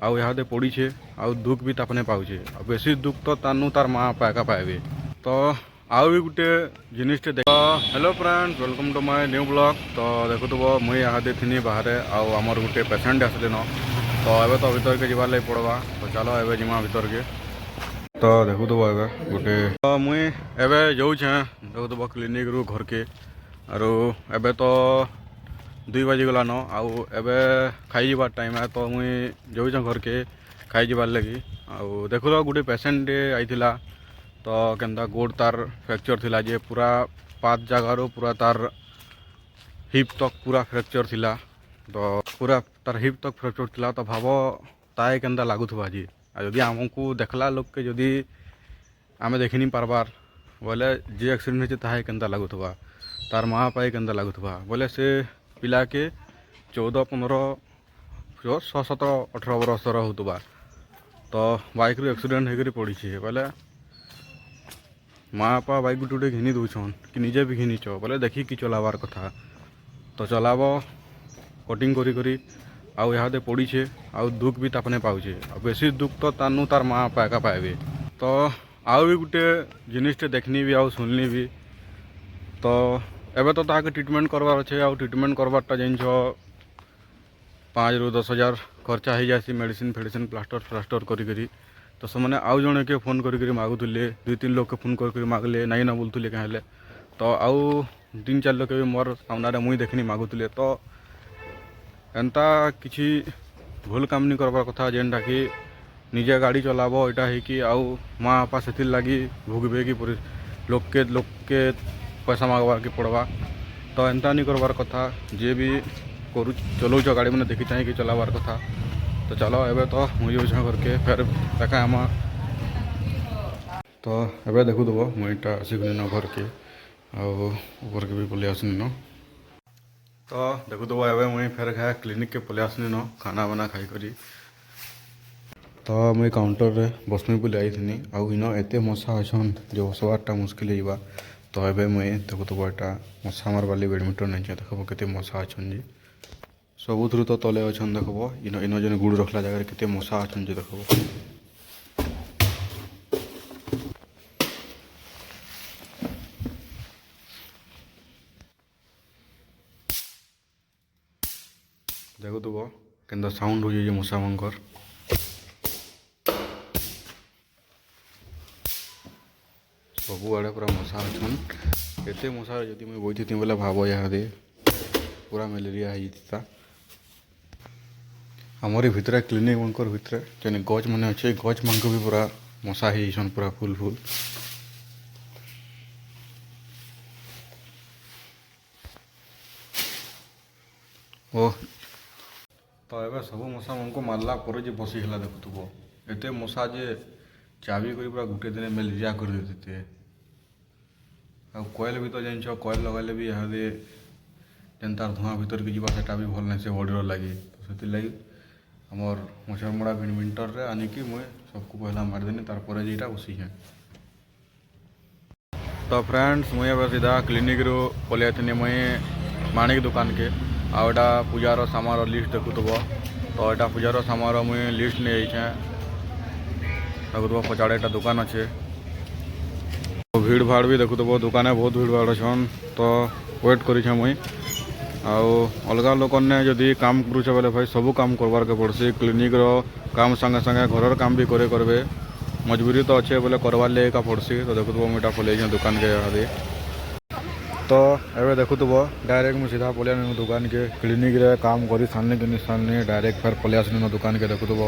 आउ यहाँ पड़ी छे आउ दुख भी तापने पाऊे बेसी दुख तो तानू तार माँ बापा एका पाइबे। तो आउ भी गोटे जिनिसटे देख। Hello friends, welcome to my new blog. तो देखुव मुई यहाँ थी बाहर आउ आमर गोटे पेसेंट आसले न, तो एबे तो भीतर के जीवार लगे पड़वा। तो चलो एबे जिमा भीतर के। तो देखुव एबे गोटे तो मुई एबे जाऊे देखुव क्लिनिक रू घर के आरो एबे तो 2 बजी गलान आउ एबे खाई जाबार टाइम है। तो मुई जाऊँ घर के खाई जाबार लगी। आउ देखुल गोटे पेसेंट आईला तो केन्ता गोड़ तार फ्रैक्चर थिला जे पूरा 5 जगार पूरा तार हिप तक पूरा फ्रैक्चर थिला। तो पूरा तार हिप तक फ्रैक्चर थिला। तो भाव ताए केन्ता लागुथबा जी जदि आमको देखला लोग के जदि आमे देखि नहीं पारबार बोले जे एक्सीडेंट होचे ताहे केन्ता लागुथबा, तार माँ बापा केन्ता लागुथबा बोले से पिला के 14, 15, 16, 17, 18 बरसर होतबा। तो बाइक रू एक्सीडेंट होकर पड़ी बोले माँ बापा बाइक गुटे घिनी दौन कि निजे भी घिनीच बोले देखी कि चलाबार कथा। तो चलाब कटिंग करी आउ यहाँ पड़ी छे आउ दुख भी तापने पाऊे बेसी दुख तो तानू तार माँ बापा एका पाइबे। तो आउ भी गोटे जिनिसटे देखनी भी आउ सुननी भी। तो एबे तो ताके ट्रिटमेंट करवार अच्छे आउ ट्रिटमेंट करवारटा जान 5 ରୁ 10 हज़ार खर्चा हो जासी मेडिसिन फेडिसिन प्लास्टर फ्लास्टर करी। तो से मैंने आउ जड़े के फोन करी मागुले 2-3 लोग के फोन कर मागले नाई ना बोलते कहें। तो आउ 3-4 लोग के भी मोर सामने मुई देखनी मागुले। तो एंता किसी भूल काम नहीं करवार कथा जेनटा कि निजे गाड़ी चलाब यहाँ कि आउ माँ बापा से लगी भोगबे कि लोग के पैसा मागवार के पड़वा। तो एंता नहीं करवार कथा जे भी करू चलाऊच गाड़ी मैंने देखी चाहिए कि चलाबार कथा। तो चलो एबे तो मुझे करके फिर देखा आम। तो एबे देखु देव मुईटा आसिक घर के आर के भी पलि आसनी न। तो देखु देव एबे मुई फिर खाए क्लिनिक के पलि आसनी न खाना बना खाई करी। तो मुई काउंटर रे बसमी बोली आई थी आउ इन एते मशा अच्छन जो बसवारटा मुस्किल होगा। तो एबे मुई देखु देव एटा मशा मार वाली बैडमिंटन नहीं देखो केते मशा अच्छन जी सबुथ्रु तो तले अच्छन देखो इन जन गुड़ रखला जगह केते मशा अच्छन जी देखो। देखो तो केन्ता साउंड हो जाए मशा मंकर सबू आड़े पूरा मशा अच्छन। एते मशा जदि मुझे बही थी बोले भाव यहाँ पूरा मलेरिया होता। आमरी भितर क्लिनिक मनकर भितर जेने गज मैंने अच्छे गज मान भी पूरा मशा होन पूरा फुल ओ। तो ये सब मशा मन को मारला पर जे बसीगला देखुव एते मशा जे चाबी कर पूरा गोटे दिन मलेरिया कर देते। आ कोयल भी तो जान कोयल लगाले भी यहाँ जेन तार धुआं भीतर के जीवा सेटा भी भल नहीं से बॉडी लगी। तो से लगी आमर मछरमड़ा बैडमिंटन रे आनिकी मुझे सबको पहला मारदेनी तार जेटा बसी है। तो फ्रेंड्स मुझे अब सीधा क्लिनिक रू पलि आनी मुई माणिक दुकान के आउटा पूजार सामान लिस्ट देखुव। तो यहाँ पूजार सामान मुई लिस्ट नहीं जाइए देखुव पचाड़े दुकान अच्छे। तो भीड़ भाड़ भी देखुव दुकान बहुत भीड़ भाड़ अच्छन। तो वेट कर मुई आउ अलग लोक ने जदि काम करुचे बोले भाई सबू काम करवार के पड़सी क्लिनिक रो काम संगे संगे घर काम भी करे मजबूरी तो अच्छे बोले करवार ले का पड़सी। तो देखुव मुझा पलि दुकान के यहाँ। तो एबे देखुव डायरेक्ट मुझे सीधा पलि दुकान के क्लिनिक रे काम कर सारनी कि नहीं सारनी डायरेक्ट फिर पलि आसनी दुकान के देखुव